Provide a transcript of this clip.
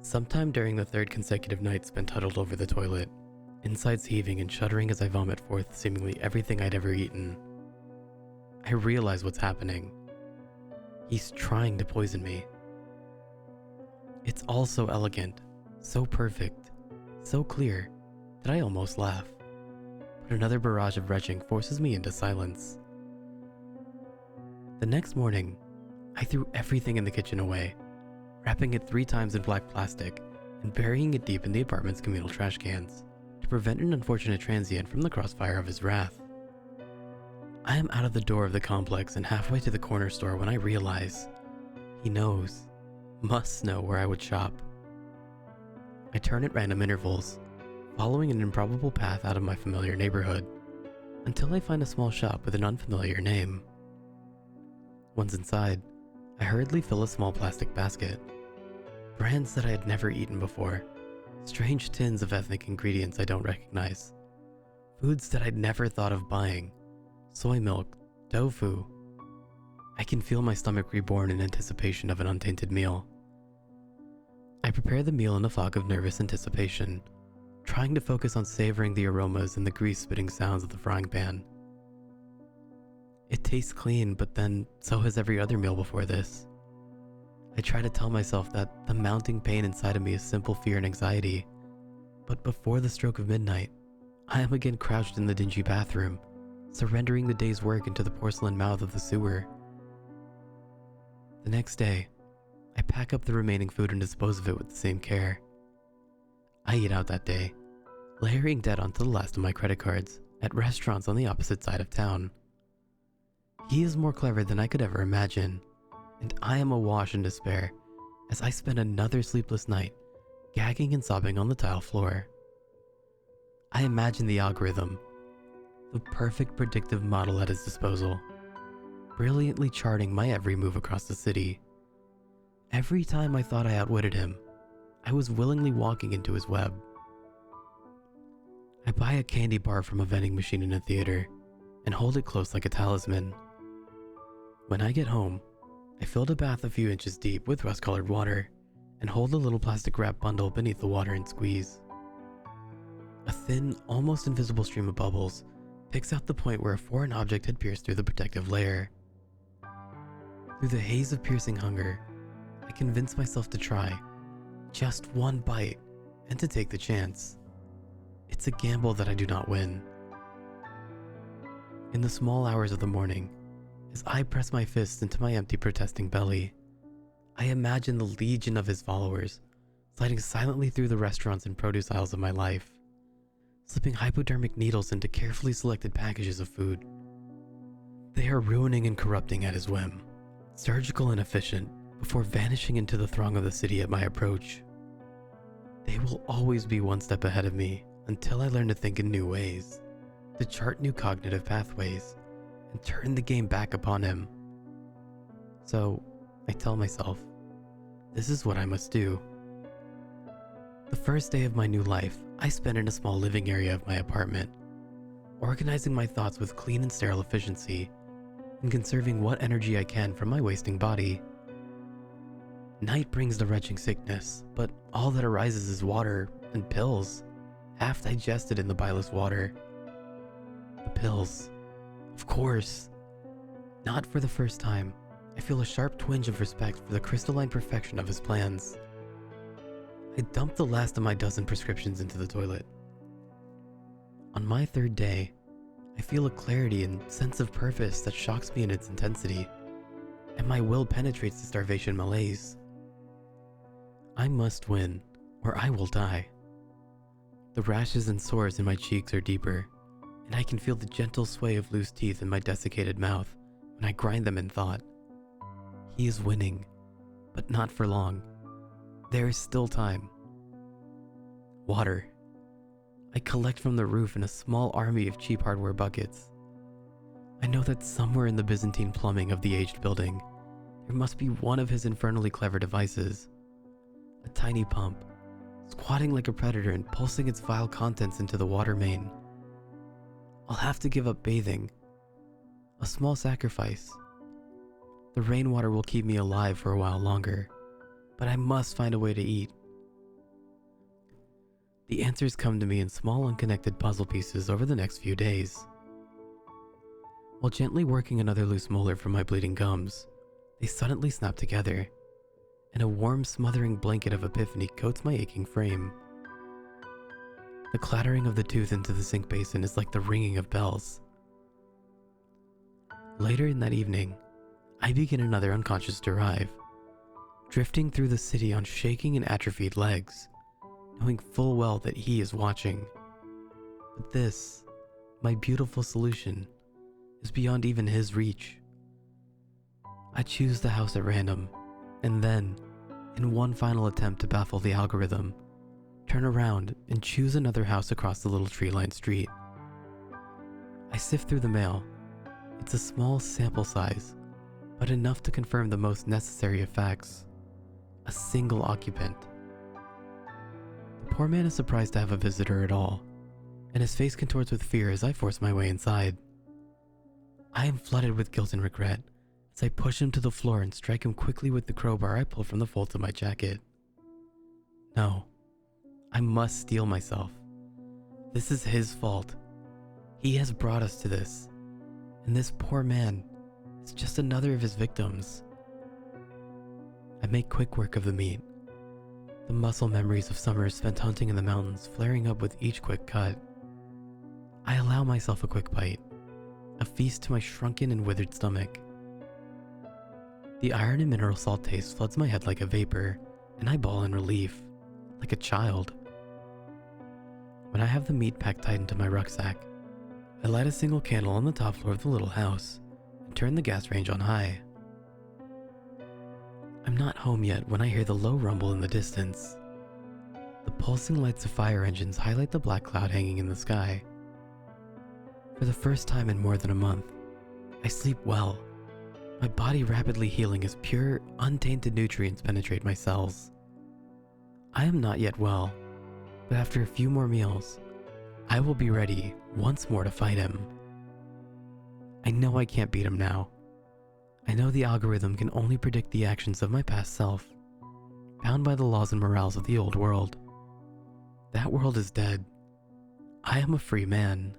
Sometime during the third consecutive night spent huddled over the toilet, insides heaving and shuddering as I vomit forth seemingly everything I'd ever eaten, I realize what's happening. He's trying to poison me. It's all so elegant, so perfect, so clear, that I almost laugh. But another barrage of retching forces me into silence. The next morning, I threw everything in the kitchen away, wrapping it 3 times in black plastic and burying it deep in the apartment's communal trash cans to prevent an unfortunate transient from the crossfire of his wrath. I am out of the door of the complex and halfway to the corner store when I realize he knows, must know where I would shop. I turn at random intervals, following an improbable path out of my familiar neighborhood, until I find a small shop with an unfamiliar name. Once inside, I hurriedly fill a small plastic basket. Brands that I had never eaten before, strange tins of ethnic ingredients I don't recognize, foods that I'd never thought of buying, soy milk, tofu. I can feel my stomach reborn in anticipation of an untainted meal. I prepare the meal in a fog of nervous anticipation, trying to focus on savoring the aromas and the grease-spitting sounds of the frying pan. It tastes clean, but then so has every other meal before this. I try to tell myself that the mounting pain inside of me is simple fear and anxiety, but before the stroke of midnight, I am again crouched in the dingy bathroom, surrendering the day's work into the porcelain mouth of the sewer. The next day, I pack up the remaining food and dispose of it with the same care. I eat out that day, layering debt onto the last of my credit cards at restaurants on the opposite side of town. He is more clever than I could ever imagine, and I am awash in despair as I spend another sleepless night gagging and sobbing on the tile floor. I imagine the algorithm, the perfect predictive model at his disposal, brilliantly charting my every move across the city. Every time I thought I outwitted him, I was willingly walking into his web. I buy a candy bar from a vending machine in a theater and hold it close like a talisman. When I get home, I filled a bath a few inches deep with rust-colored water and hold the little plastic wrap bundle beneath the water and squeeze. A thin, almost invisible stream of bubbles picks out the point where a foreign object had pierced through the protective layer. Through the haze of piercing hunger, I convince myself to try just one bite and to take the chance. It's a gamble that I do not win. In the small hours of the morning, as I press my fists into my empty protesting belly, I imagine the legion of his followers sliding silently through the restaurants and produce aisles of my life, slipping hypodermic needles into carefully selected packages of food. They are ruining and corrupting at his whim, surgical and efficient, before vanishing into the throng of the city at my approach. They will always be one step ahead of me until I learn to think in new ways, to chart new cognitive pathways, and turn the game back upon him. So, I tell myself, this is what I must do. The first day of my new life, I spent in a small living area of my apartment, organizing my thoughts with clean and sterile efficiency, and conserving what energy I can from my wasting body. Night brings the retching sickness, but all that arises is water and pills, half digested in the bileless water. The pills. Of course. Not for the first time, I feel a sharp twinge of respect for the crystalline perfection of his plans. I dump the last of my dozen prescriptions into the toilet. On my 3rd day, I feel a clarity and sense of purpose that shocks me in its intensity, and my will penetrates the starvation malaise. I must win, or I will die. The rashes and sores in my cheeks are deeper, and I can feel the gentle sway of loose teeth in my desiccated mouth when I grind them in thought. He is winning, but not for long. There is still time. Water. I collect from the roof in a small army of cheap hardware buckets. I know that somewhere in the Byzantine plumbing of the aged building, there must be one of his infernally clever devices. A tiny pump, squatting like a predator and pulsing its vile contents into the water main. I'll have to give up bathing. A small sacrifice. The rainwater will keep me alive for a while longer, but I must find a way to eat, The answers come to me in small unconnected puzzle pieces over the next few days. While gently working another loose molar from my bleeding gums, they suddenly snap together, and a warm, smothering blanket of epiphany coats my aching frame. The clattering of the tooth into the sink basin is like the ringing of bells. Later in that evening, I begin another unconscious drive, drifting through the city on shaking and atrophied legs, knowing full well that he is watching. But this, my beautiful solution, is beyond even his reach. I choose the house at random, and then, in one final attempt to baffle the algorithm, turn around and choose another house across the little tree-lined street. I sift through the mail. It's a small sample size, but enough to confirm the most necessary of facts. A single occupant. The poor man is surprised to have a visitor at all, and his face contorts with fear as I force my way inside. I am flooded with guilt and regret as I push him to the floor and strike him quickly with the crowbar I pull from the folds of my jacket. No, I must steel myself. This is his fault. He has brought us to this, and this poor man is just another of his victims. I make quick work of the meat, the muscle memories of summers spent hunting in the mountains flaring up with each quick cut. I allow myself a quick bite, a feast to my shrunken and withered stomach. The iron and mineral salt taste floods my head like a vapor, and I bawl in relief, like a child. When I have the meat packed tight into my rucksack, I light a single candle on the top floor of the little house and turn the gas range on high. I'm not home yet when I hear the low rumble in the distance. The pulsing lights of fire engines highlight the black cloud hanging in the sky. For the first time in more than a month, I sleep well, my body rapidly healing as pure, untainted nutrients penetrate my cells. I am not yet well, but after a few more meals, I will be ready once more to fight him. I know I can't beat him now. I know the algorithm can only predict the actions of my past self, bound by the laws and morals of the old world. That world is dead. I am a free man.